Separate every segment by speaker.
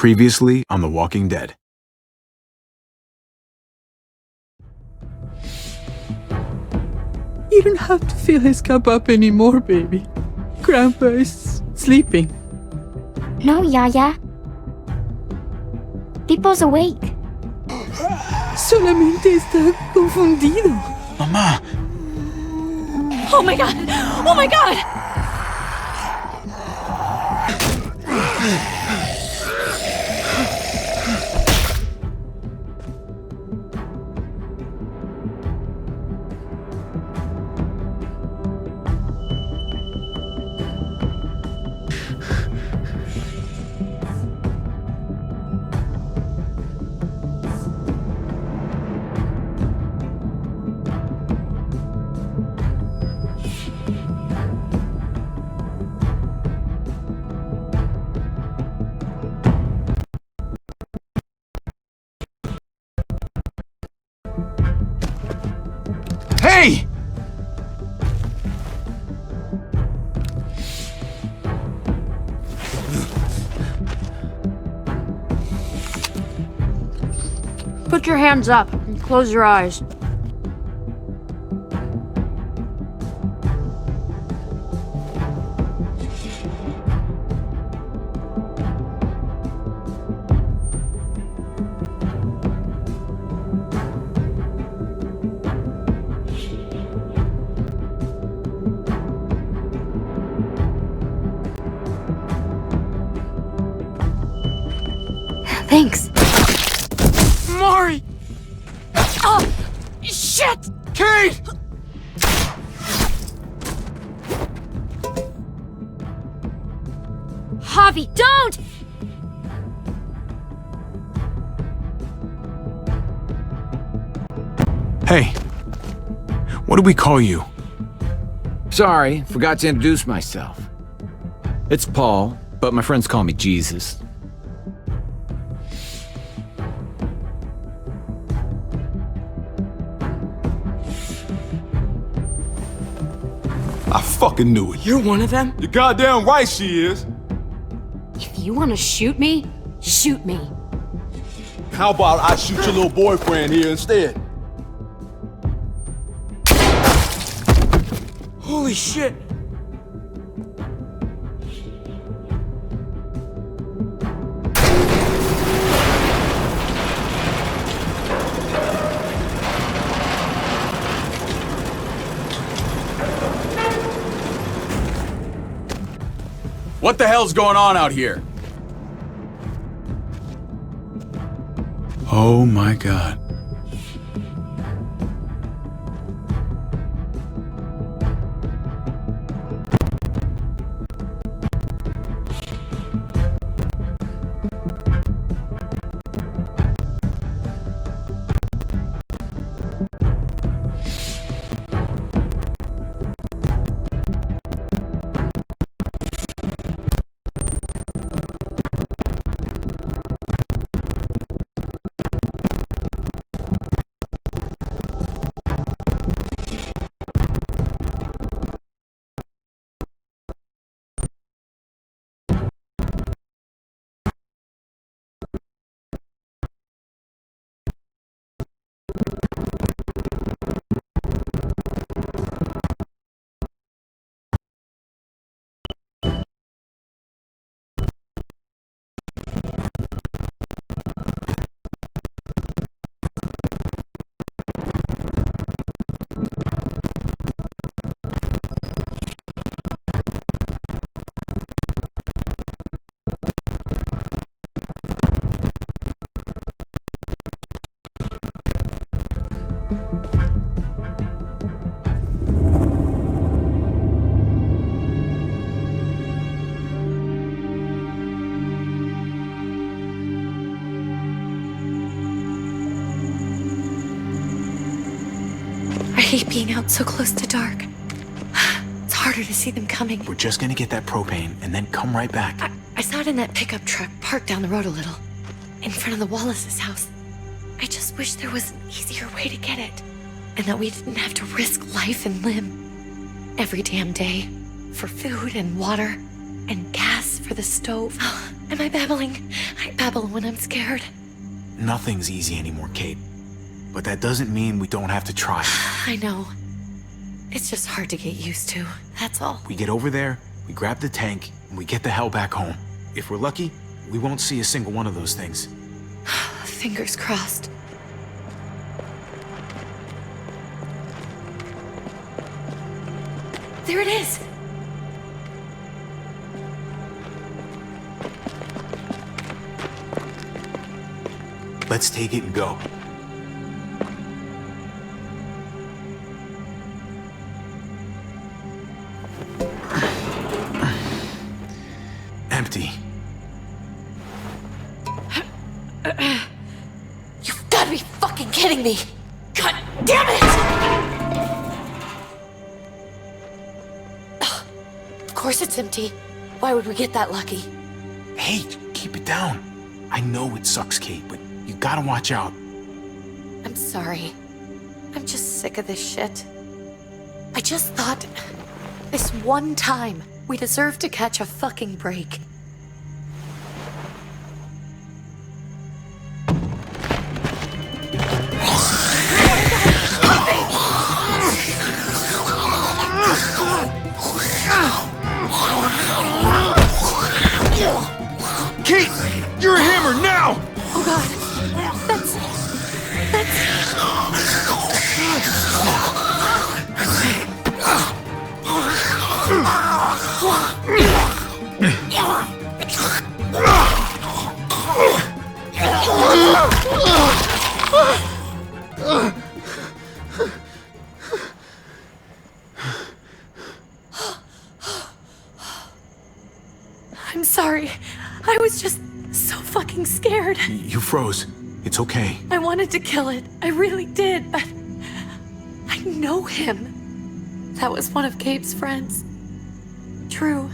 Speaker 1: Previously on The Walking Dead.
Speaker 2: You don't have to fill his cup up anymore, baby. Grandpa is sleeping.
Speaker 3: No, Yaya. Tipo's awake.
Speaker 2: Solamente está confundido.
Speaker 1: Mamá.
Speaker 4: Oh my god! Oh my god!
Speaker 1: Hey!
Speaker 4: Put your hands up and close your eyes.
Speaker 3: Thanks.
Speaker 4: Mari! Oh, shit!
Speaker 1: Kate!
Speaker 4: Javi, don't!
Speaker 1: Hey. What do we call you?
Speaker 5: Sorry, forgot to introduce myself. It's Paul, but my friends call me Jesus.
Speaker 6: I fucking knew it.
Speaker 4: You're one of them?
Speaker 6: You're goddamn right she is.
Speaker 4: If you want to shoot me, shoot me.
Speaker 6: How about I shoot your little boyfriend here instead?
Speaker 4: Holy shit!
Speaker 1: What the hell's going on out here? Oh my god.
Speaker 7: I hate being out so close to dark. It's harder to see them coming.
Speaker 1: We're just gonna get that propane and then come right back.
Speaker 7: I saw it in that pickup truck parked down the road a little, in front of the Wallace's house. I just wish there was an easier way to get it, and that we didn't have to risk life and limb every damn day for food and water and gas for the stove. Am I babbling? I babble when I'm scared.
Speaker 8: Nothing's easy anymore, Kate. But that doesn't mean we don't have to try.
Speaker 7: I know. It's just hard to get used to, that's all.
Speaker 8: We get over there, we grab the tank, and we get the hell back home. If we're lucky, we won't see a single one of those things.
Speaker 7: Fingers crossed. There it is!
Speaker 8: Let's take it and go. Empty.
Speaker 7: You've got to be fucking kidding me! God damn it! Of course it's empty. Why would we get that lucky?
Speaker 8: Hey, keep it down. I know it sucks, Kate, but you gotta watch out.
Speaker 7: I'm sorry. I'm just sick of this shit. I just thought, this one time, we deserve to catch a fucking break.
Speaker 8: Kate, you're a hammer now!
Speaker 7: Oh god, that's... I'm sorry. I was just so fucking scared.
Speaker 8: You froze. It's okay.
Speaker 7: I wanted to kill it. I really did, but I know him. That was one of Gabe's friends. Drew.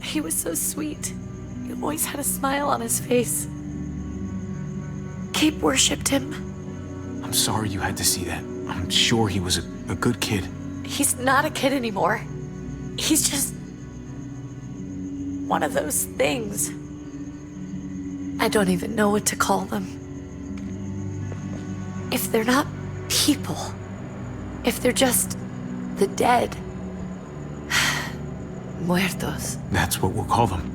Speaker 7: He was so sweet. He always had a smile on his face. Gabe worshipped him.
Speaker 8: I'm sorry you had to see that. I'm sure he was a good kid.
Speaker 7: He's not a kid anymore. He's just one of those things. I don't even know what to call them. If they're not people, if they're just the dead, muertos.
Speaker 8: That's what we'll call them.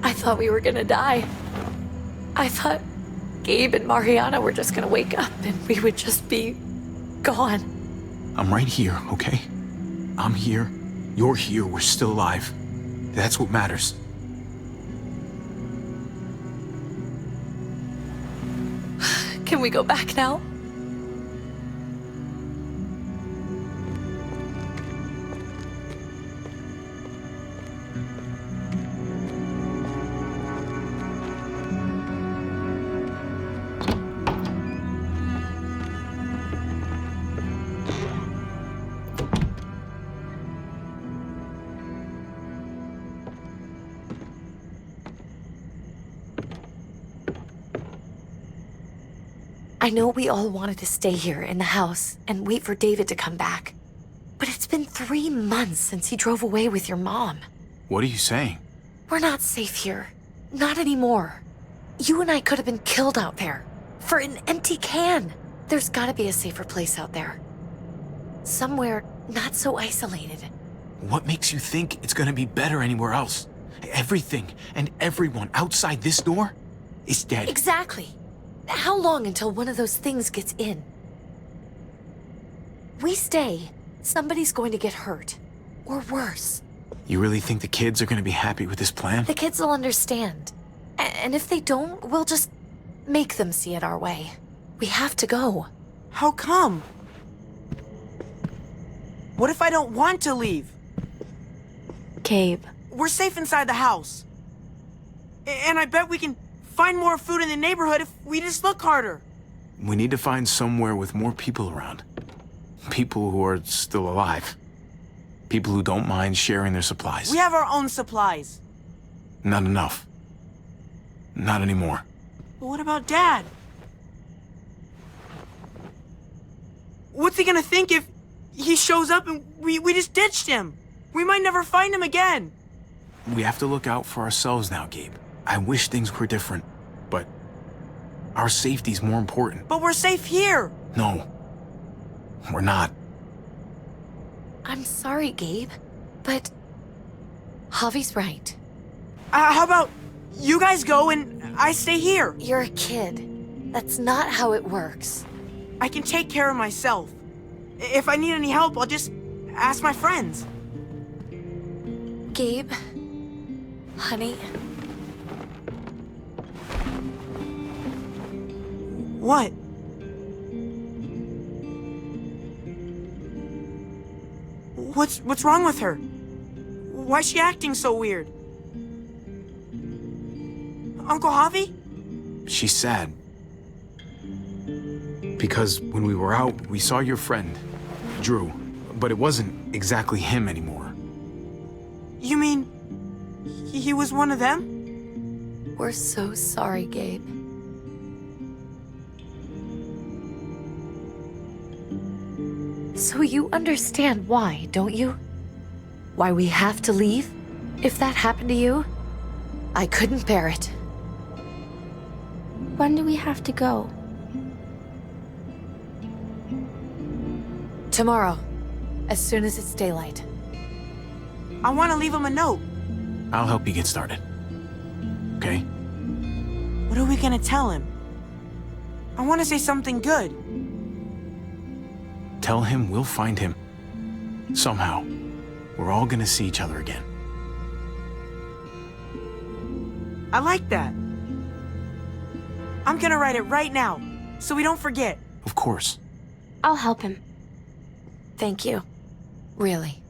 Speaker 7: I thought we were gonna die. I thought Gabe and Mariana were just gonna wake up and we would just be gone.
Speaker 8: I'm right here, okay? I'm here. You're here. We're still alive. That's what matters.
Speaker 7: Can we go back now? I know we all wanted to stay here in the house and wait for David to come back. But it's been 3 months since he drove away with your mom.
Speaker 8: What are you saying?
Speaker 7: We're not safe here. Not anymore. You and I could have been killed out there. For an empty can. There's gotta be a safer place out there. Somewhere not so isolated.
Speaker 8: What makes you think it's gonna be better anywhere else? Everything and everyone outside this door is dead.
Speaker 7: Exactly. How long until one of those things gets in? We stay, somebody's going to get hurt. Or worse.
Speaker 8: You really think the kids are gonna be happy with this plan?
Speaker 7: The kids will understand. And if they don't, we'll just make them see it our way. We have to go.
Speaker 9: How come? What if I don't want to leave?
Speaker 7: Gabe.
Speaker 9: We're safe inside the house. And I bet we can find more food in the neighborhood if we just look harder.
Speaker 8: We need to find somewhere with more people around. People who are still alive. People who don't mind sharing their supplies.
Speaker 9: We have our own supplies.
Speaker 8: Not enough. Not anymore.
Speaker 9: But what about Dad? What's he gonna think if he shows up and we just ditched him? We might never find him again.
Speaker 8: We have to look out for ourselves now, Gabe. I wish things were different, but our safety's more important.
Speaker 9: But we're safe here.
Speaker 8: No, we're not.
Speaker 7: I'm sorry, Gabe, but Javi's right.
Speaker 9: How about you guys go and I stay here?
Speaker 7: You're a kid. That's not how it works.
Speaker 9: I can take care of myself. If I need any help, I'll just ask my friends.
Speaker 7: Gabe, honey,
Speaker 9: What? What's wrong with her? Why's she acting so weird? Uncle Javi?
Speaker 8: She's sad. Because when we were out, we saw your friend, Drew, but it wasn't exactly him anymore.
Speaker 9: You mean he was one of them?
Speaker 7: we're so sorry, Gabe. So you understand why, don't you? Why we have to leave? If that happened to you, I couldn't bear it.
Speaker 3: When do we have to go?
Speaker 7: Tomorrow, as soon as it's daylight.
Speaker 9: I want to leave him a note.
Speaker 8: I'll help you get started. Okay?
Speaker 9: What are we gonna tell him? I want to say something good.
Speaker 8: Tell him we'll find him. Somehow. We're all gonna see each other again.
Speaker 9: I like that. I'm gonna write it right now, so we don't forget.
Speaker 8: Of course.
Speaker 3: I'll help him.
Speaker 7: Thank you. Really.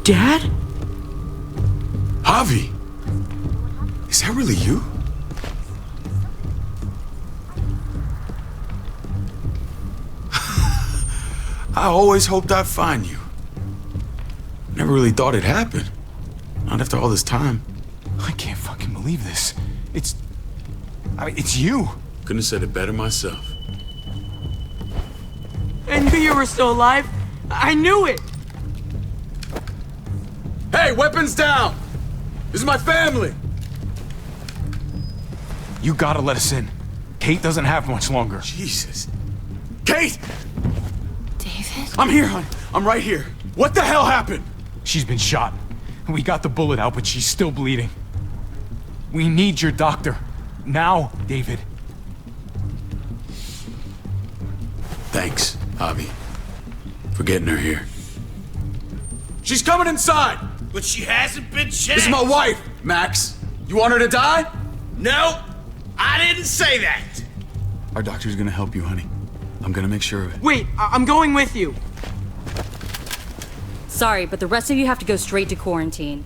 Speaker 9: Dad?
Speaker 1: Javi! Is that really you? I always hoped I'd find you. Never really thought it'd happen. Not after all this time.
Speaker 8: I can't fucking believe this. It's you.
Speaker 1: Couldn't have said it better myself.
Speaker 9: I knew you were still alive. I knew it.
Speaker 1: Hey, weapons down! This is my family!
Speaker 8: You gotta let us in. Kate doesn't have much longer.
Speaker 1: Jesus. Kate!
Speaker 7: David?
Speaker 1: I'm here, hon. I'm right here. What the hell happened?
Speaker 8: She's been shot. We got the bullet out, but she's still bleeding. We need your doctor. Now, David.
Speaker 1: Thanks, Javi, for getting her here. She's coming inside!
Speaker 10: But she hasn't been checked.
Speaker 1: This is my wife, Max. You want her to die?
Speaker 10: No, I didn't say that.
Speaker 1: Our doctor's gonna help you, honey. I'm gonna make sure of it.
Speaker 9: Wait, I'm going with you.
Speaker 11: Sorry, but the rest of you have to go straight to quarantine.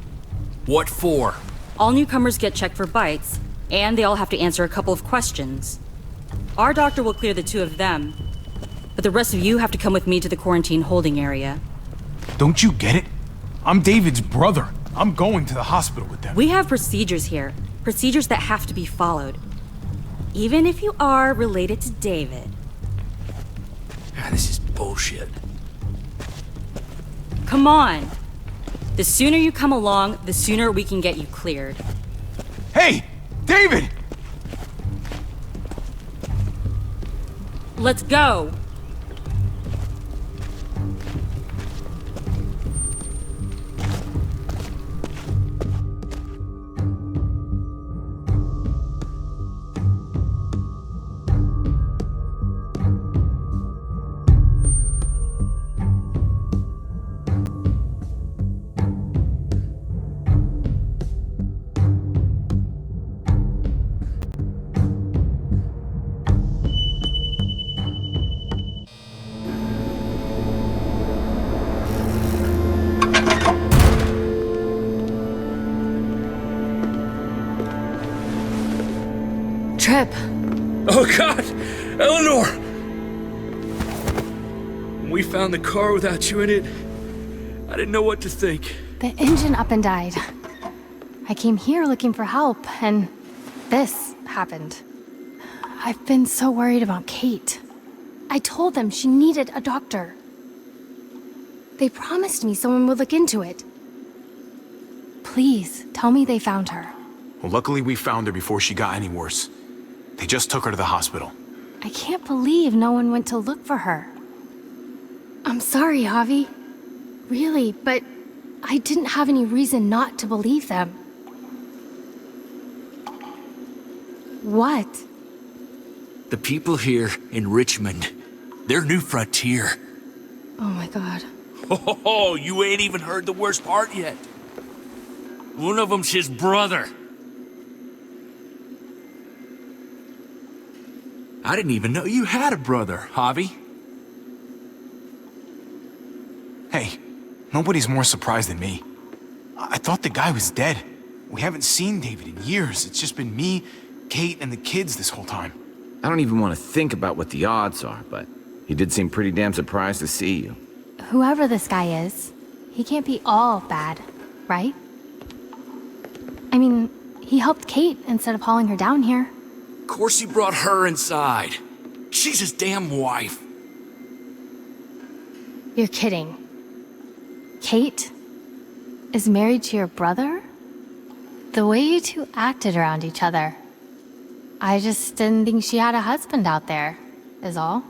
Speaker 10: What for?
Speaker 11: All newcomers get checked for bites, and they all have to answer a couple of questions. Our doctor will clear the two of them, but the rest of you have to come with me to the quarantine holding area.
Speaker 8: Don't you get it? I'm David's brother. I'm going to the hospital with them.
Speaker 11: We have procedures here, procedures that have to be followed. Even if you are related to David.
Speaker 10: God, this is bullshit.
Speaker 11: Come on. The sooner you come along, the sooner we can get you cleared.
Speaker 8: Hey, David!
Speaker 11: Let's go.
Speaker 7: Trip.
Speaker 10: Oh God, Eleanor! When we found the car without you in it, I didn't know what to think.
Speaker 3: The engine up and died. I came here looking for help, and this happened. I've been so worried about Kate. I told them she needed a doctor. They promised me someone would look into it. Please, tell me they found her.
Speaker 8: Well, luckily we found her before she got any worse. They just took her to the hospital.
Speaker 3: I can't believe no one went to look for her. I'm sorry, Javi. Really, but I didn't have any reason not to believe them. What?
Speaker 10: The people here in Richmond, they're New Frontier.
Speaker 3: Oh my God.
Speaker 10: Oh, you ain't even heard the worst part yet. One of them's his brother. I didn't even know you had a brother, Javi.
Speaker 8: Hey, nobody's more surprised than me. I thought the guy was dead. We haven't seen David in years. It's just been me, Kate, and the kids this whole time.
Speaker 5: I don't even want to think about what the odds are, but he did seem pretty damn surprised to see you.
Speaker 3: Whoever this guy is, he can't be all bad, right? I mean, he helped Kate instead of hauling her down here.
Speaker 10: Of course he brought her inside. She's his damn wife.
Speaker 3: You're kidding. Kate is married to your brother? The way you two acted around each other. I just didn't think she had a husband out there, is all.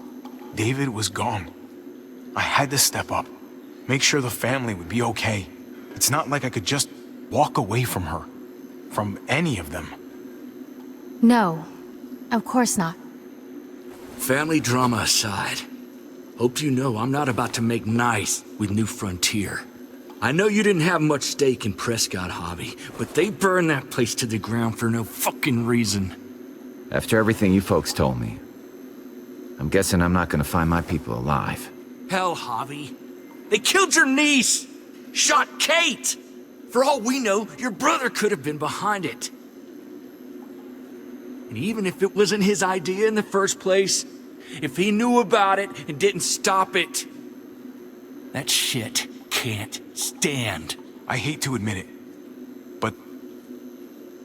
Speaker 8: David was gone. I had to step up, make sure the family would be okay. It's not like I could just walk away from her, from any of them.
Speaker 3: No, of course not.
Speaker 10: Family drama aside, hope you know I'm not about to make nice with New Frontier. I know you didn't have much stake in Prescott, Javi, but they burned that place to the ground for no fucking reason.
Speaker 5: After everything you folks told me, I'm guessing I'm not gonna find my people alive.
Speaker 10: Hell, Javi. They killed your niece! Shot Kate! For all we know, your brother could have been behind it. And even if it wasn't his idea in the first place, if he knew about it and didn't stop it, that shit can't stand.
Speaker 8: I hate to admit it, but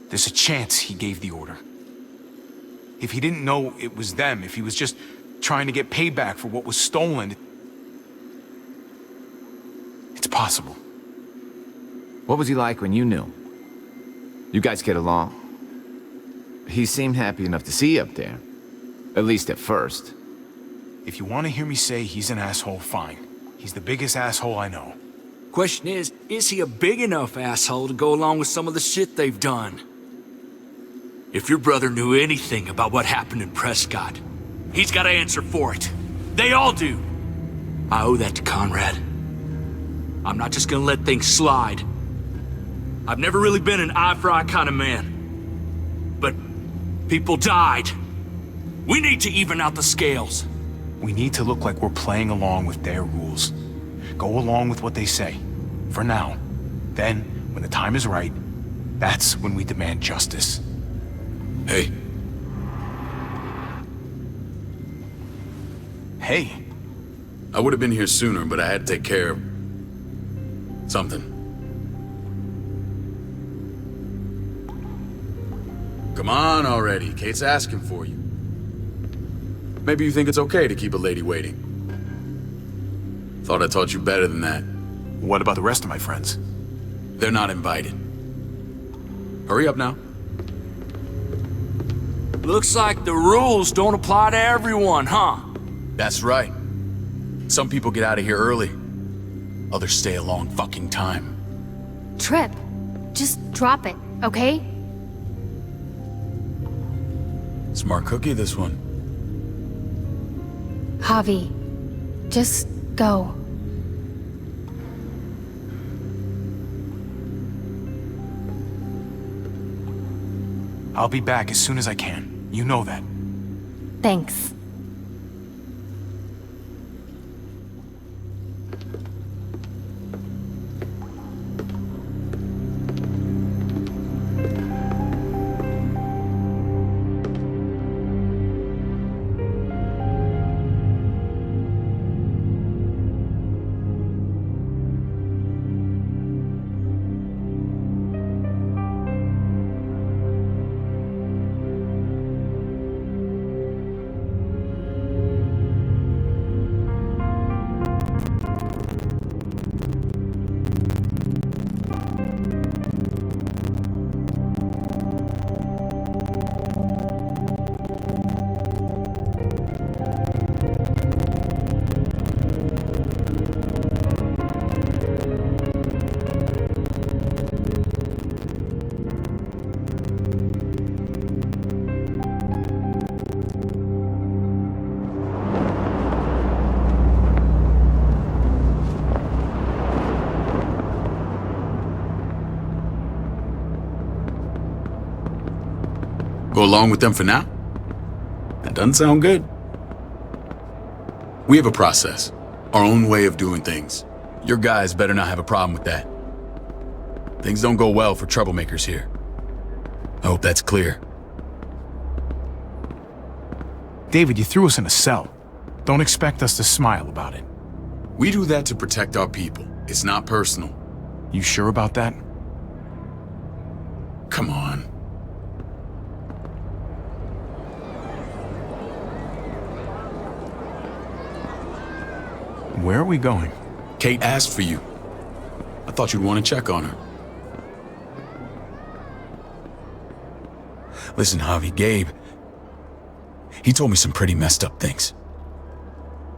Speaker 8: there's a chance he gave the order. If he didn't know it was them, if he was just trying to get payback for what was stolen, it's possible.
Speaker 5: What was he like when you knew? You guys get along? He seemed happy enough to see you up there. At least at first.
Speaker 8: If you want to hear me say he's an asshole, fine. He's the biggest asshole I know.
Speaker 10: Question is he a big enough asshole to go along with some of the shit they've done? If your brother knew anything about what happened in Prescott, he's got to answer for it. They all do. I owe that to Conrad. I'm not just gonna let things slide. I've never really been an eye-for-eye kind of man. But people died. We need to even out the scales.
Speaker 8: We need to look like we're playing along with their rules. Go along with what they say. For now. Then, when the time is right, that's when we demand justice.
Speaker 1: Hey.
Speaker 8: Hey.
Speaker 1: I would have been here sooner, but I had to take care of something. Come on already. Kate's asking for you. Maybe you think it's okay to keep a lady waiting. Thought I taught you better than that.
Speaker 8: What about the rest of my friends?
Speaker 1: They're not invited. Hurry up now.
Speaker 10: Looks like the rules don't apply to everyone, huh?
Speaker 1: That's right. Some people get out of here early. Others stay a long fucking time.
Speaker 3: Trip, just drop it, okay?
Speaker 1: Smart cookie, this one.
Speaker 3: Javi, just go.
Speaker 8: I'll be back as soon as I can. You know that.
Speaker 3: Thanks.
Speaker 1: Go along with them for now? That doesn't sound good. We have a process, our own way of doing things. Your guys better not have a problem with that. Things don't go well for troublemakers here. I hope that's clear.
Speaker 8: David, you threw us in a cell. Don't expect us to smile about it.
Speaker 1: We do that to protect our people. It's not personal.
Speaker 8: You sure about that?
Speaker 1: Come on.
Speaker 8: Where are we going?
Speaker 1: Kate asked for you. I thought you'd want to check on her. Listen, Javi, Gabe, he told me some pretty messed up things.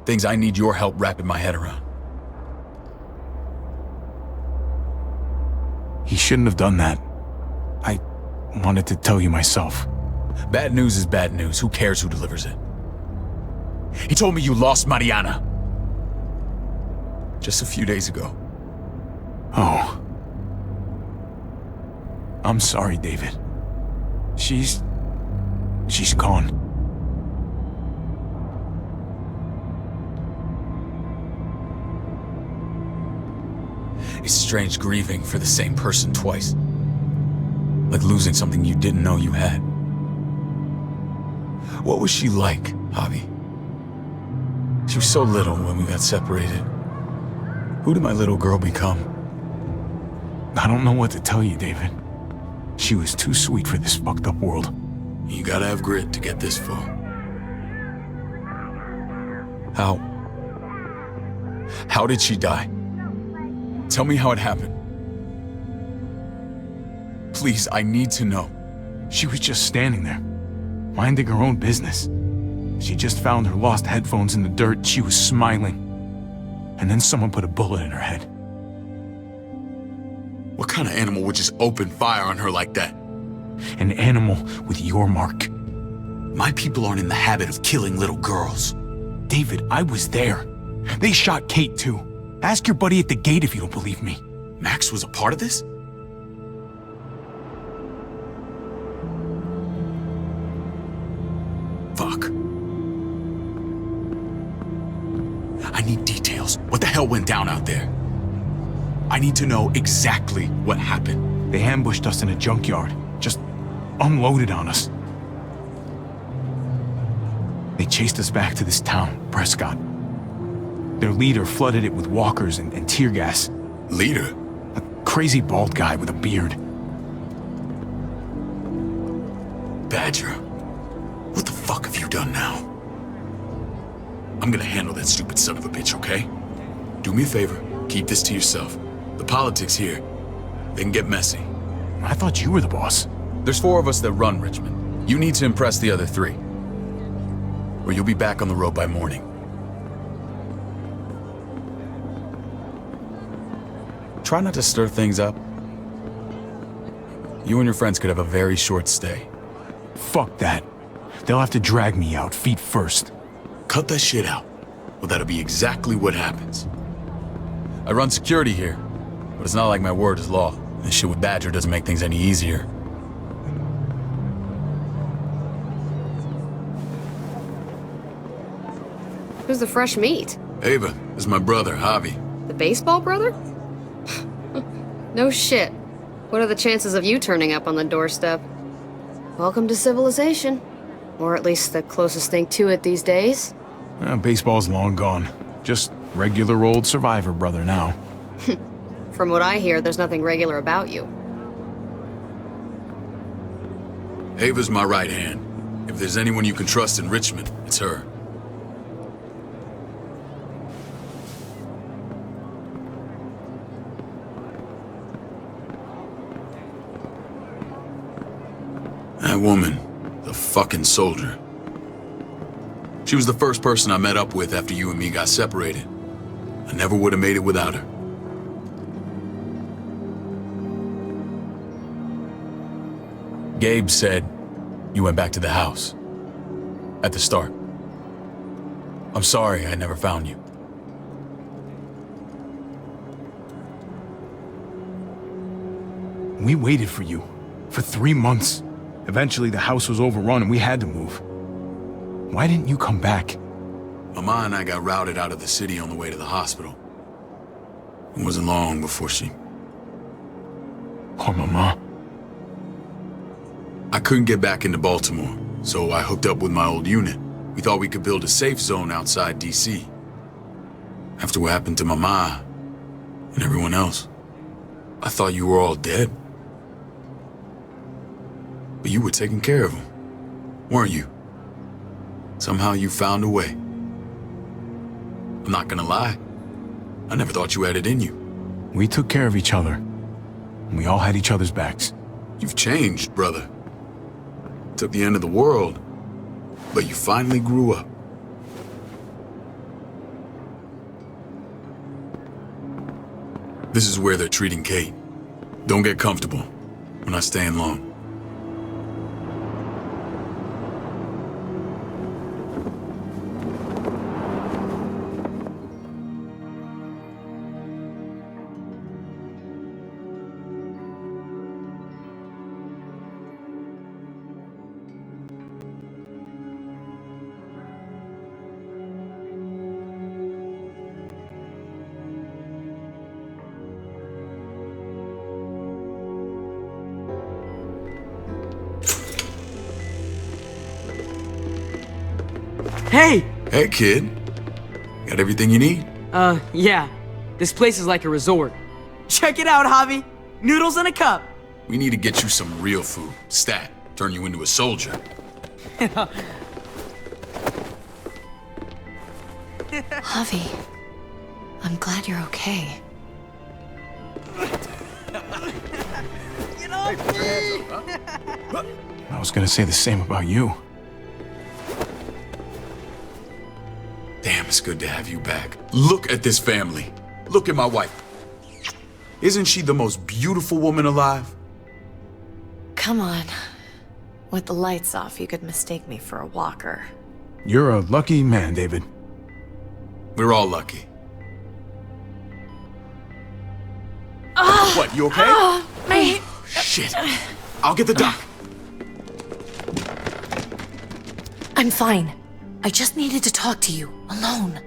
Speaker 1: Things I need your help wrapping my head around.
Speaker 8: He shouldn't have done that. I wanted to tell you myself.
Speaker 1: Bad news is bad news. Who cares who delivers it? He told me you lost Mariana. Just a few days ago.
Speaker 8: Oh. I'm sorry, David. She's gone.
Speaker 1: It's strange grieving for the same person twice. Like losing something you didn't know you had. What was she like, Javi? She was so little when we got separated. Who did my little girl become?
Speaker 8: I don't know what to tell you, David. She was too sweet for this fucked up world.
Speaker 1: You gotta have grit to get this far. How did she die? Tell me how it happened. Please, I need to know.
Speaker 8: She was just standing there, minding her own business. She just found her lost headphones in the dirt. She was smiling. And then someone put a bullet in her head.
Speaker 1: What kind of animal would just open fire on her like that?
Speaker 8: An animal with your mark.
Speaker 1: My people aren't in the habit of killing little girls.
Speaker 8: David, I was there. They shot Kate too. Ask your buddy at the gate if you don't believe me.
Speaker 1: Max was a part of this? Fuck. I need details. What the hell went down out there? I need to know exactly what happened.
Speaker 8: They ambushed us in a junkyard. Just unloaded on us. They chased us back to this town, Prescott. Their leader flooded it with walkers and tear gas.
Speaker 1: Leader?
Speaker 8: A crazy bald guy with a beard.
Speaker 1: Badger, what the fuck have you done now? I'm gonna handle that stupid son of a bitch, okay? Do me a favor, keep this to yourself. The politics here, they can get messy.
Speaker 8: I thought you were the boss.
Speaker 1: There's 4 of us that run Richmond. You need to impress the other 3. Or you'll be back on the road by morning. Try not to stir things up. You and your friends could have a very short stay.
Speaker 8: Fuck that. They'll have to drag me out, feet first.
Speaker 1: Cut that shit out. Well, that'll be exactly what happens. I run security here, but it's not like my word is law. This shit with Badger doesn't make things any easier.
Speaker 4: Who's the fresh meat?
Speaker 1: Ava, this is my brother, Javi.
Speaker 4: The baseball brother? No shit. What are the chances of you turning up on the doorstep? Welcome to civilization. Or at least the closest thing to it these days.
Speaker 8: Baseball's long gone. Just regular old survivor brother now.
Speaker 4: From what I hear, there's nothing regular about you.
Speaker 1: Ava's my right hand. If there's anyone you can trust in Richmond, it's her. That woman, the fucking soldier. She was the first person I met up with after you and me got separated. I never would have made it without her. Gabe said you went back to the house. At the start. I'm sorry I never found you.
Speaker 8: We waited for you. For 3 months. Eventually the house was overrun and we had to move. Why didn't you come back?
Speaker 1: Mama and I got routed out of the city on the way to the hospital. It wasn't long before she...
Speaker 8: Poor Mama.
Speaker 1: I couldn't get back into Baltimore, so I hooked up with my old unit. We thought we could build a safe zone outside D.C. After what happened to Mama and everyone else, I thought you were all dead. But you were taking care of them, weren't you? Somehow you found a way. I'm not gonna lie. I never thought you had it in you.
Speaker 8: We took care of each other. And we all had each other's backs.
Speaker 1: You've changed, brother. Took the end of the world, but you finally grew up. This is where they're treating Kate. Don't get comfortable. We're not staying long.
Speaker 9: Hey!
Speaker 1: Hey, kid. Got everything you need?
Speaker 9: Yeah. This place is like a resort. Check it out, Javi. Noodles in a cup.
Speaker 1: We need to get you some real food. Stat. Turn you into a soldier.
Speaker 7: Javi, I'm glad you're okay.
Speaker 9: Get off me!
Speaker 8: I was gonna say the same about you.
Speaker 1: Damn, it's good to have you back. Look at this family. Look at my wife. Isn't she the most beautiful woman alive?
Speaker 7: Come on. With the lights off, you could mistake me for a walker.
Speaker 8: You're a lucky man, David.
Speaker 1: We're all lucky. What, you okay?
Speaker 7: Mate!
Speaker 1: Shit. I'll get the doc.
Speaker 7: I'm fine. I just needed to talk to you, alone.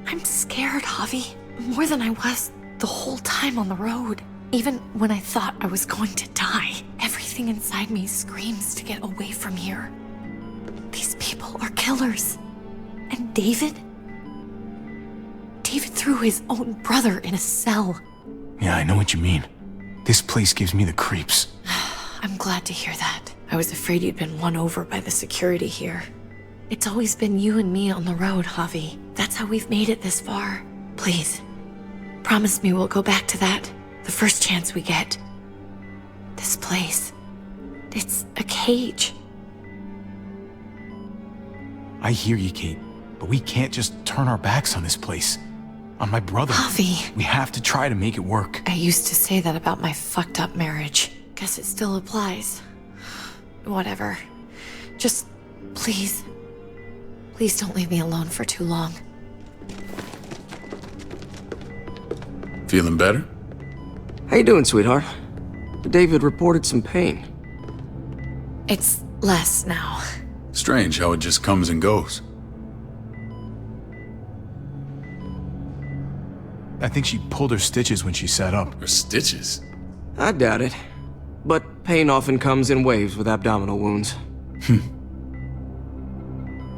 Speaker 7: I'm scared, Javi. More than I was the whole time on the road. Even when I thought I was going to die, everything inside me screams to get away from here. These people are killers. And David? David threw his own brother in a cell.
Speaker 8: Yeah, I know what you mean. This place gives me the creeps.
Speaker 7: I'm glad to hear that. I was afraid you'd been won over by the security here. It's always been you and me on the road, Javi. That's how we've made it this far. Please, promise me we'll go back to that the first chance we get. This place, it's a cage.
Speaker 8: I hear you, Kate, but we can't just turn our backs on this place. On my brother.
Speaker 7: Javi.
Speaker 8: We have to try to make it work.
Speaker 7: I used to say that about my fucked up marriage. Guess it still applies. Whatever. Just, please don't leave me alone for too long.
Speaker 1: Feeling better?
Speaker 12: How you doing, sweetheart? David reported some pain.
Speaker 7: It's less now.
Speaker 1: Strange how it just comes and goes.
Speaker 8: I think she pulled her stitches when she sat up.
Speaker 1: Her stitches?
Speaker 12: I doubt it. But pain often comes in waves with abdominal wounds.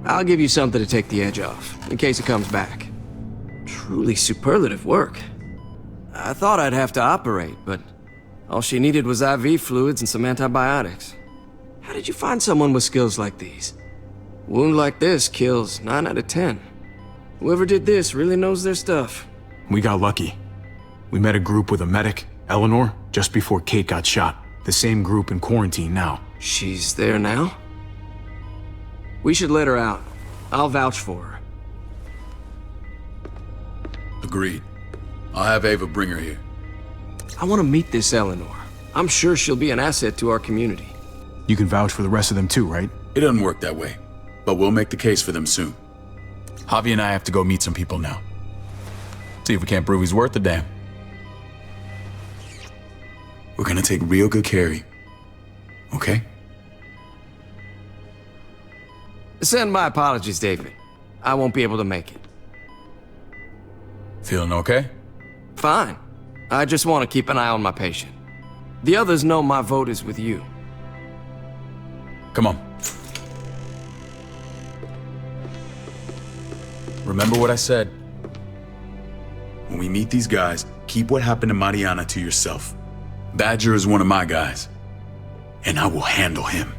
Speaker 12: I'll give you something to take the edge off, in case it comes back. Truly superlative work. I thought I'd have to operate, but all she needed was IV fluids and some antibiotics. How did you find someone with skills like these? A wound like this kills 9 out of 10. Whoever did this really knows their stuff.
Speaker 8: We got lucky. We met a group with a medic, Eleanor, just before Kate got shot. The same group in quarantine now.
Speaker 12: She's there now? We should let her out. I'll vouch for her.
Speaker 1: Agreed. I'll have Ava bring her here.
Speaker 12: I want to meet this Eleanor. I'm sure she'll be an asset to our community.
Speaker 8: You can vouch for the rest of them too, right?
Speaker 1: It doesn't work that way, but we'll make the case for them soon. Javi and I have to go meet some people now. See if we can't prove he's worth the damn. We're gonna take real good care of you. Okay?
Speaker 12: Send my apologies, David. I won't be able to make it.
Speaker 1: Feeling okay?
Speaker 12: Fine. I just want to keep an eye on my patient. The others know my vote is with you.
Speaker 1: Come on. Remember what I said. When we meet these guys, keep what happened to Mariana to yourself. Badger is one of my guys, and I will handle him.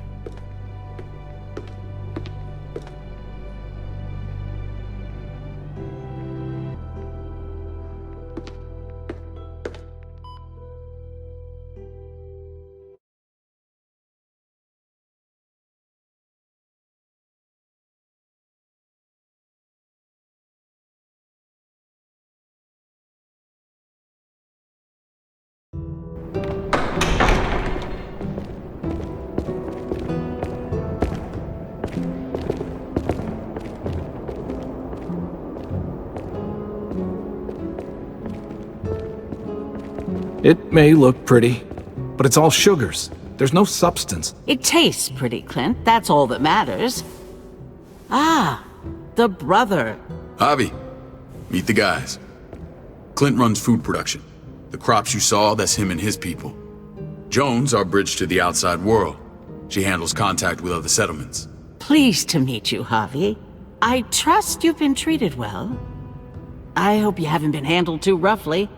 Speaker 5: It may look pretty, but it's all sugars. There's no substance.
Speaker 13: It tastes pretty, Clint. That's all that matters. Ah, the brother.
Speaker 1: Javi, meet the guys. Clint runs food production. The crops you saw, that's him and his people. Jones, our bridge to the outside world. She handles contact with other settlements.
Speaker 13: Pleased to meet you, Javi. I trust you've been treated well. I hope you haven't been handled too roughly.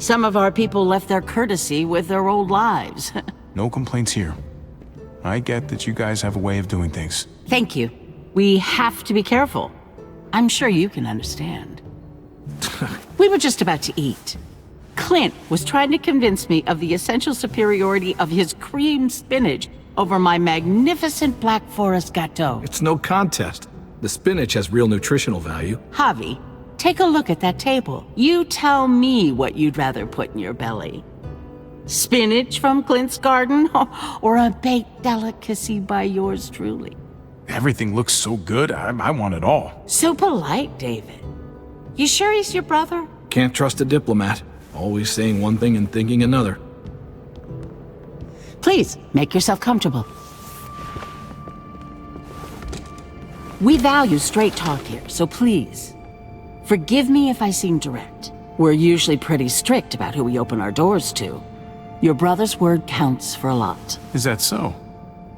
Speaker 13: Some of our people left their courtesy with their old lives.
Speaker 8: No complaints here. I get that you guys have a way of doing things.
Speaker 13: Thank you. We have to be careful. I'm sure you can understand. We were just about to eat. Clint was trying to convince me of the essential superiority of his cream spinach over my magnificent Black Forest gâteau.
Speaker 14: It's no contest. The spinach has real nutritional value.
Speaker 13: Javi, take a look at that table. You tell me what you'd rather put in your belly. Spinach from Clint's garden, or a baked delicacy by yours truly?
Speaker 8: Everything looks so good, I want it all.
Speaker 13: So polite, David. You sure he's your brother?
Speaker 14: Can't trust a diplomat. Always saying one thing and thinking another.
Speaker 13: Please, make yourself comfortable. We value straight talk here, so please, forgive me if I seem direct. We're usually pretty strict about who we open our doors to. Your brother's word counts for a lot.
Speaker 8: Is that so?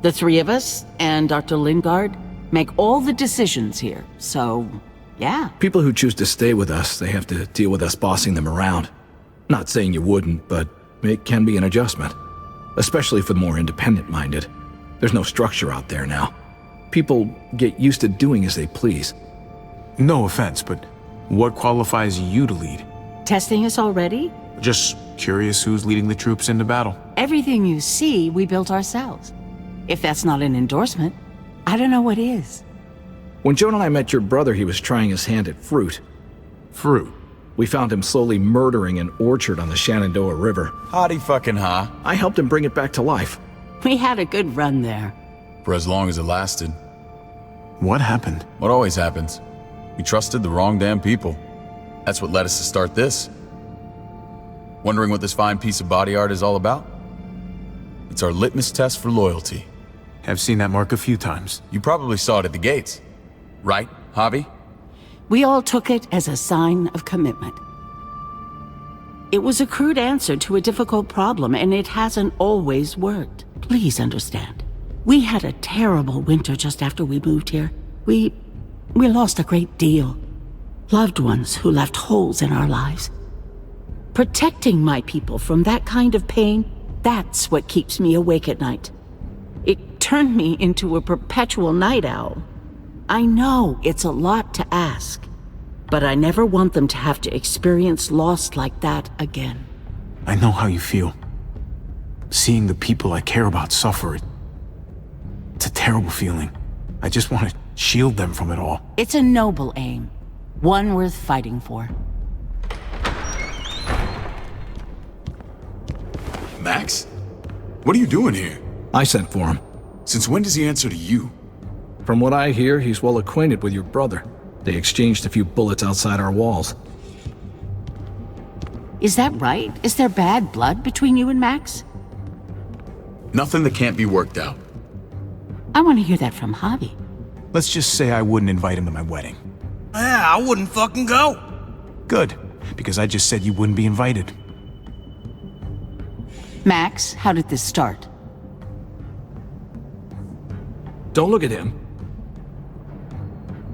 Speaker 13: The three of us and Dr. Lingard make all the decisions here, so yeah.
Speaker 14: People who choose to stay with us, they have to deal with us bossing them around. Not saying you wouldn't, but it can be an adjustment. Especially for the more independent-minded. There's no structure out there now. People get used to doing as they please.
Speaker 8: No offense, but what qualifies you to lead?
Speaker 13: Testing us already?
Speaker 8: Just curious who's leading the troops into battle.
Speaker 13: Everything you see, we built ourselves. If that's not an endorsement, I don't know what is.
Speaker 14: When Joan and I met your brother, he was trying his hand at fruit.
Speaker 8: Fruit?
Speaker 14: We found him slowly murdering an orchard on the Shenandoah River.
Speaker 1: Howdy fucking ha.
Speaker 14: I helped him bring it back to life.
Speaker 13: We had a good run there.
Speaker 1: For as long as it lasted.
Speaker 8: What happened?
Speaker 1: What always happens. We trusted the wrong damn people. That's what led us to start this. Wondering what this fine piece of body art is all about? It's our litmus test for loyalty.
Speaker 8: I've seen that mark a few times.
Speaker 1: You probably saw it at the gates. Right, Javi?
Speaker 13: We all took it as a sign of commitment. It was a crude answer to a difficult problem, and it hasn't always worked. Please understand. We had a terrible winter just after we moved here. We lost a great deal. Loved ones who left holes in our lives. Protecting my people from that kind of pain, that's what keeps me awake at night. It turned me into a perpetual night owl. I know it's a lot to ask, but I never want them to have to experience loss like that again.
Speaker 8: I know how you feel. Seeing the people I care about suffer, it's a terrible feeling. I just want to shield them from it all.
Speaker 13: It's a noble aim, one worth fighting for.
Speaker 1: Max? What are you doing here?
Speaker 14: I sent for him.
Speaker 1: Since when does he answer to you?
Speaker 14: From what I hear, he's well acquainted with your brother. They exchanged a few bullets outside our walls.
Speaker 13: Is that right? Is there bad blood between you and Max?
Speaker 1: Nothing that can't be worked out.
Speaker 13: I want to hear that from Javi.
Speaker 8: Let's just say I wouldn't invite him to my wedding.
Speaker 9: Yeah, I wouldn't fucking go.
Speaker 8: Good, because I just said you wouldn't be invited.
Speaker 13: Max, how did this start?
Speaker 14: Don't look at him.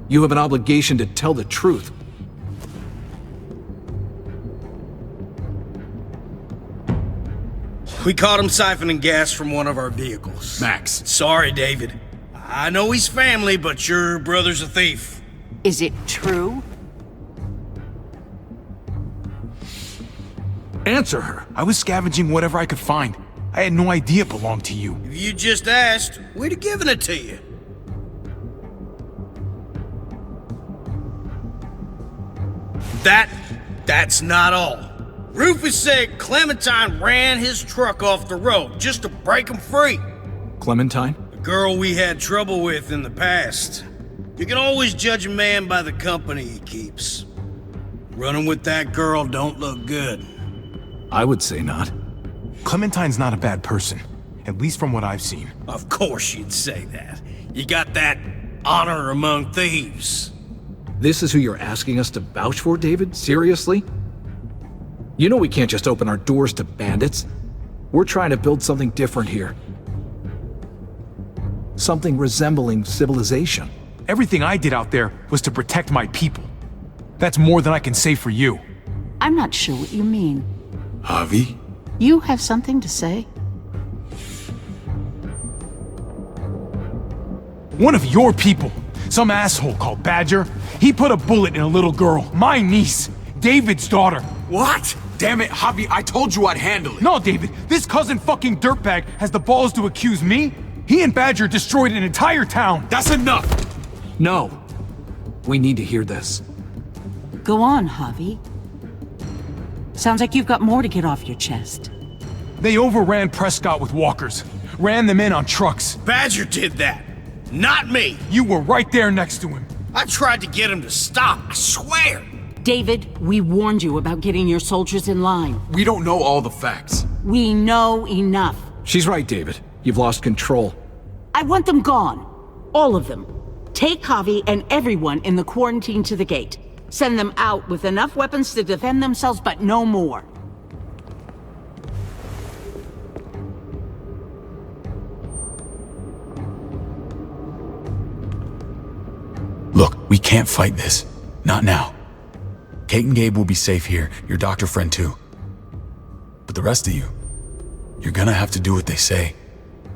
Speaker 14: You have an obligation to tell the truth.
Speaker 15: We caught him siphoning gas from one of our vehicles.
Speaker 1: Max.
Speaker 15: Sorry, David. I know he's family, but your brother's a thief.
Speaker 13: Is it true?
Speaker 14: Answer her.
Speaker 8: I was scavenging whatever I could find. I had no idea it belonged to you.
Speaker 15: If you just asked, we'd have given it to you. That's not all. Rufus said Clementine ran his truck off the road just to break him free.
Speaker 14: Clementine?
Speaker 15: The girl we had trouble with in the past. You can always judge a man by the company he keeps. Running with that girl don't look good.
Speaker 14: I would say not.
Speaker 8: Clementine's not a bad person, at least from what I've seen.
Speaker 15: Of course you'd say that. You got that honor among thieves.
Speaker 14: This is who you're asking us to vouch for, David? Seriously? You know we can't just open our doors to bandits. We're trying to build something different here. Something resembling civilization.
Speaker 8: Everything I did out there was to protect my people. That's more than I can say for you.
Speaker 13: I'm not sure what you mean.
Speaker 1: Javi?
Speaker 13: You have something to say?
Speaker 8: One of your people, some asshole called Badger, he put a bullet in a little girl, my niece, David's daughter.
Speaker 15: What?
Speaker 8: Damn it, Javi, I told you I'd handle it. No, David, this cousin fucking dirtbag has the balls to accuse me? He and Badger destroyed an entire town. That's enough.
Speaker 14: No. We need to hear this.
Speaker 13: Go on, Javi. Sounds like you've got more to get off your chest.
Speaker 8: They overran Prescott with walkers. Ran them in on trucks.
Speaker 15: Badger did that. Not me.
Speaker 8: You were right there next to him.
Speaker 15: I tried to get him to stop, I swear.
Speaker 13: David, we warned you about getting your soldiers in line.
Speaker 1: We don't know all the facts.
Speaker 13: We know enough.
Speaker 14: She's right, David. You've lost control.
Speaker 13: I want them gone. All of them. Take Javi and everyone in the quarantine to the gate. Send them out with enough weapons to defend themselves, but no more.
Speaker 1: Look, we can't fight this. Not now. Kate and Gabe will be safe here, your doctor friend too. But the rest of you, you're gonna have to do what they say.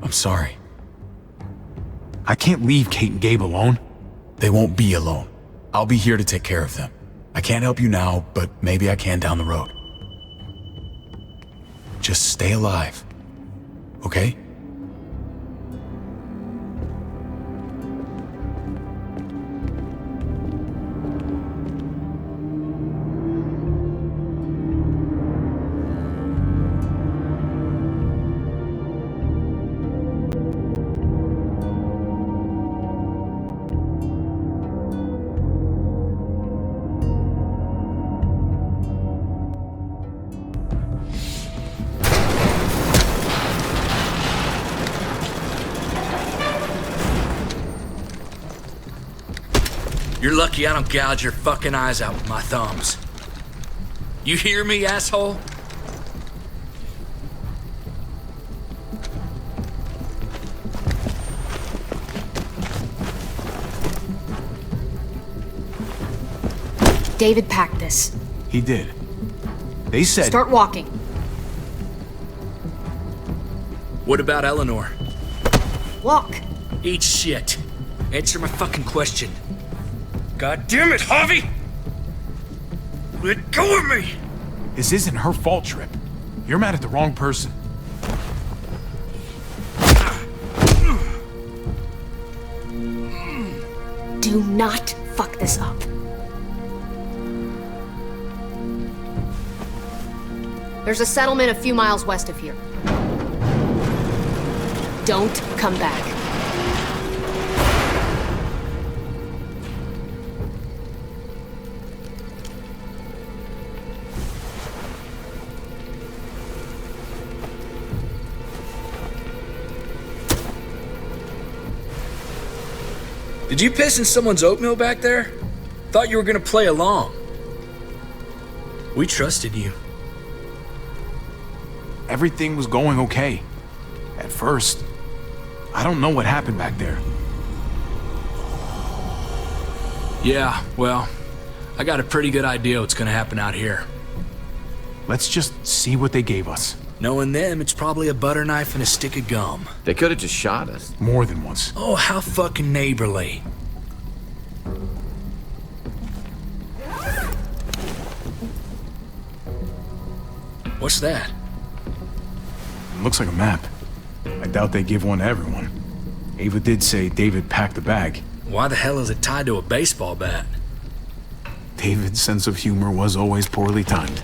Speaker 1: I'm sorry.
Speaker 8: I can't leave Kate and Gabe alone.
Speaker 1: They won't be alone. I'll be here to take care of them. I can't help you now, but maybe I can down the road. Just stay alive, okay?
Speaker 10: You're lucky I don't gouge your fucking eyes out with my thumbs. You hear me, asshole?
Speaker 4: David packed this.
Speaker 8: He did. They said...
Speaker 4: Start walking.
Speaker 10: What about Eleanor?
Speaker 4: Walk.
Speaker 10: Eat shit. Answer my fucking question. God damn it, Javi! Let go of me!
Speaker 8: This isn't her fault, Trip. You're mad at the wrong person.
Speaker 4: Do not fuck this up. There's a settlement a few miles west of here. Don't come back.
Speaker 10: Did you piss in someone's oatmeal back there? Thought you were gonna play along. We trusted you.
Speaker 8: Everything was going okay. At first. I don't know what happened back there.
Speaker 10: Yeah, well, I got a pretty good idea what's gonna happen out here.
Speaker 8: Let's just see what they gave us.
Speaker 10: Knowing them, it's probably a butter knife and a stick of gum.
Speaker 5: They could have just shot us.
Speaker 8: More than once.
Speaker 10: Oh, how fucking neighborly. What's that?
Speaker 8: It looks like a map. I doubt they give one to everyone. Ava did say David packed the bag.
Speaker 10: Why the hell is it tied to a baseball bat?
Speaker 8: David's sense of humor was always poorly timed.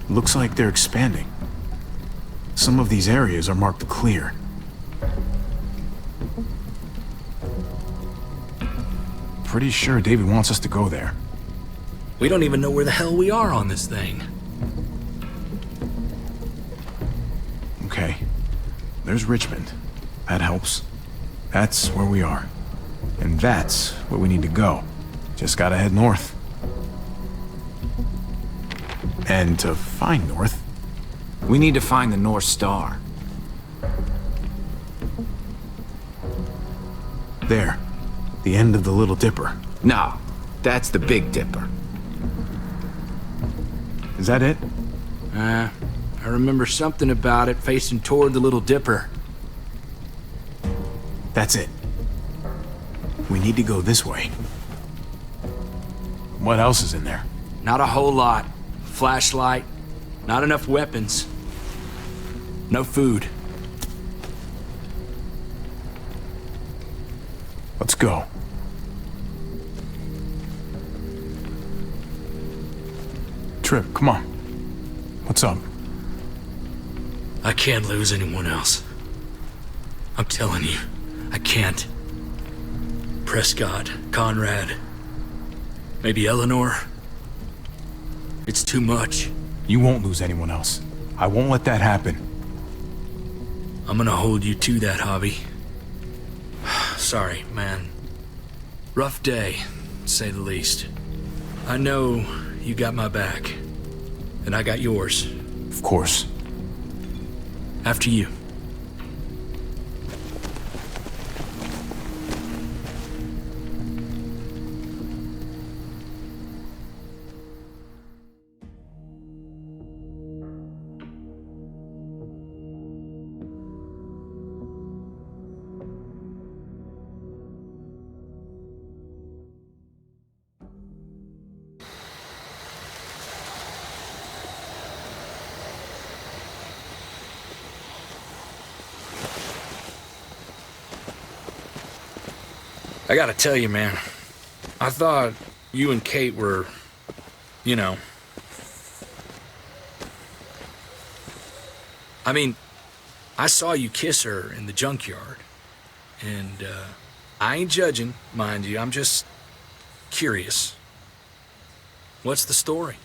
Speaker 8: Looks like they're expanding. Some of these areas are marked clear. Pretty sure David wants us to go there.
Speaker 10: We don't even know where the hell we are on this thing.
Speaker 8: Okay. There's Richmond. That helps. That's where we are. And that's where we need to go. Just gotta head north. And to find north,
Speaker 5: we need to find the North Star.
Speaker 8: There. The end of the Little Dipper.
Speaker 5: No, that's the Big Dipper.
Speaker 8: Is that it?
Speaker 10: I remember something about it facing toward the Little Dipper.
Speaker 8: That's it. We need to go this way. What else is in there?
Speaker 10: Not a whole lot. Flashlight, not enough weapons. No food.
Speaker 8: Let's go. Trip, come on. What's up?
Speaker 10: I can't lose anyone else. I'm telling you, I can't. Prescott, Conrad, maybe Eleanor. It's too much.
Speaker 8: You won't lose anyone else. I won't let that happen.
Speaker 10: I'm gonna hold you to that, Hobby. Sorry, man. Rough day, to say the least. I know you got my back, and I got yours.
Speaker 8: Of course.
Speaker 10: After you. I gotta tell you, man, I thought you and Kate were, you know... I mean, I saw you kiss her in the junkyard, and I ain't judging, mind you, I'm just curious. What's the story?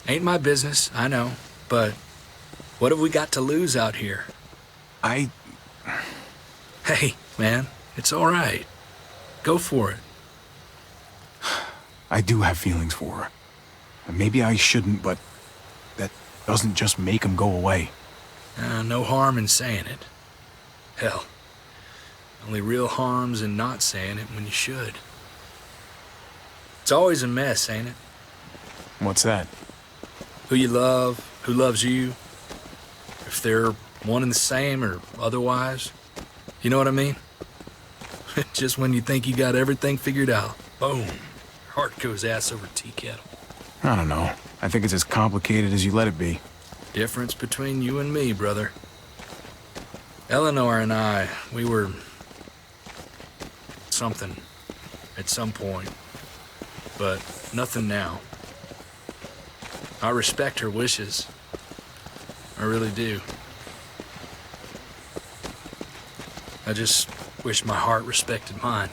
Speaker 10: Ain't my business, I know, but what have we got to lose out here? Hey, man. It's all right. Go for it.
Speaker 8: I do have feelings for her. And maybe I shouldn't, but that doesn't just make them go away.
Speaker 10: No harm in saying it. Hell, only real harm's in not saying it when you should. It's always a mess, ain't it?
Speaker 8: What's that?
Speaker 10: Who you love, who loves you, if they're one and the same or otherwise. You know what I mean? Just when you think you got everything figured out, boom, your heart goes ass over tea kettle.
Speaker 8: I don't know. I think it's as complicated as you let it be.
Speaker 10: Difference between you and me, brother. Eleanor and I, we were... something at some point, but nothing now. I respect her wishes. I really do. I just wish my heart respected mine.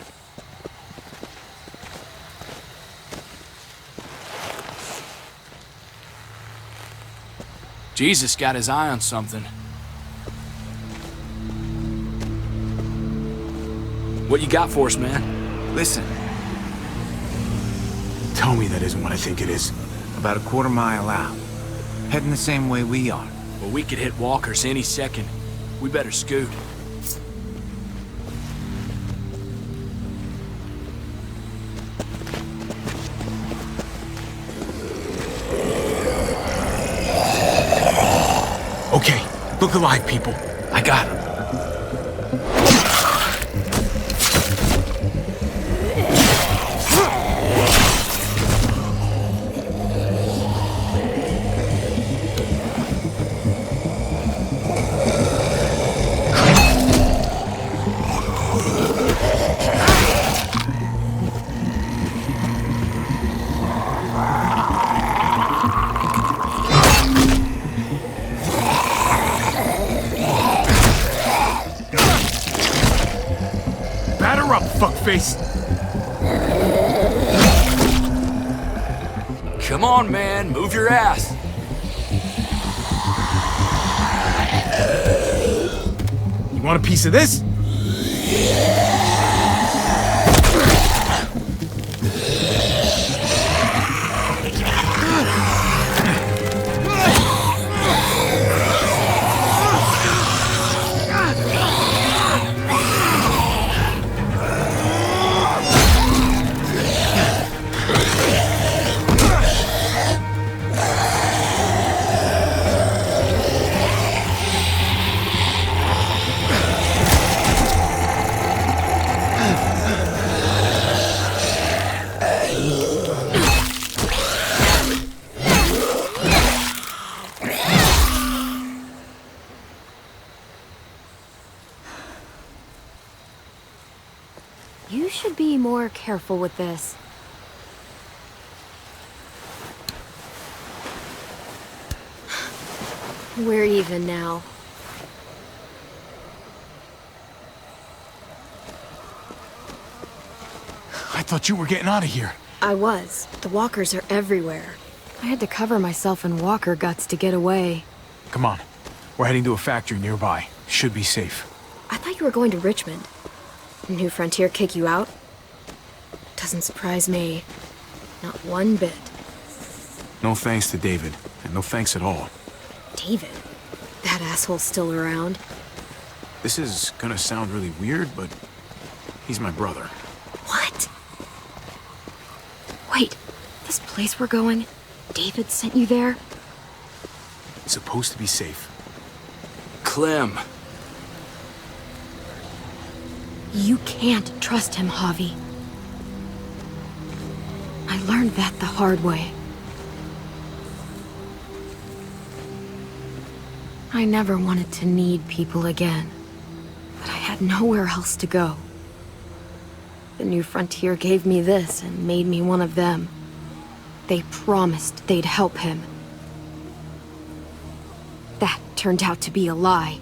Speaker 10: Jesus got his eye on something. What you got for us, man?
Speaker 8: Listen. Tell me that isn't what I think it is.
Speaker 5: About a quarter mile out. Heading the same way we are.
Speaker 10: Well, we could hit walkers any second. We better scoot.
Speaker 8: Okay, look alive, people. I got him. Fuckface.
Speaker 10: Come on, man. Move your ass.
Speaker 8: You want a piece of this?
Speaker 4: You should be more careful with this. We're even now.
Speaker 8: I thought you were getting out of here.
Speaker 4: I was. The walkers are everywhere. I had to cover myself in walker guts to get away.
Speaker 8: Come on. We're heading to a factory nearby. Should be safe.
Speaker 4: I thought you were going to Richmond. New Frontier kick you out? Doesn't surprise me. Not one bit.
Speaker 8: No thanks to David, and no thanks at all.
Speaker 4: David? That asshole's still around.
Speaker 8: This is gonna sound really weird, but he's my brother.
Speaker 4: What? Wait, this place we're going, David sent you there?
Speaker 8: It's supposed to be safe.
Speaker 10: Clem.
Speaker 4: You can't trust him, Javi. I learned that the hard way. I never wanted to need people again, but I had nowhere else to go. The New Frontier gave me this and made me one of them. They promised they'd help him. That turned out to be a lie.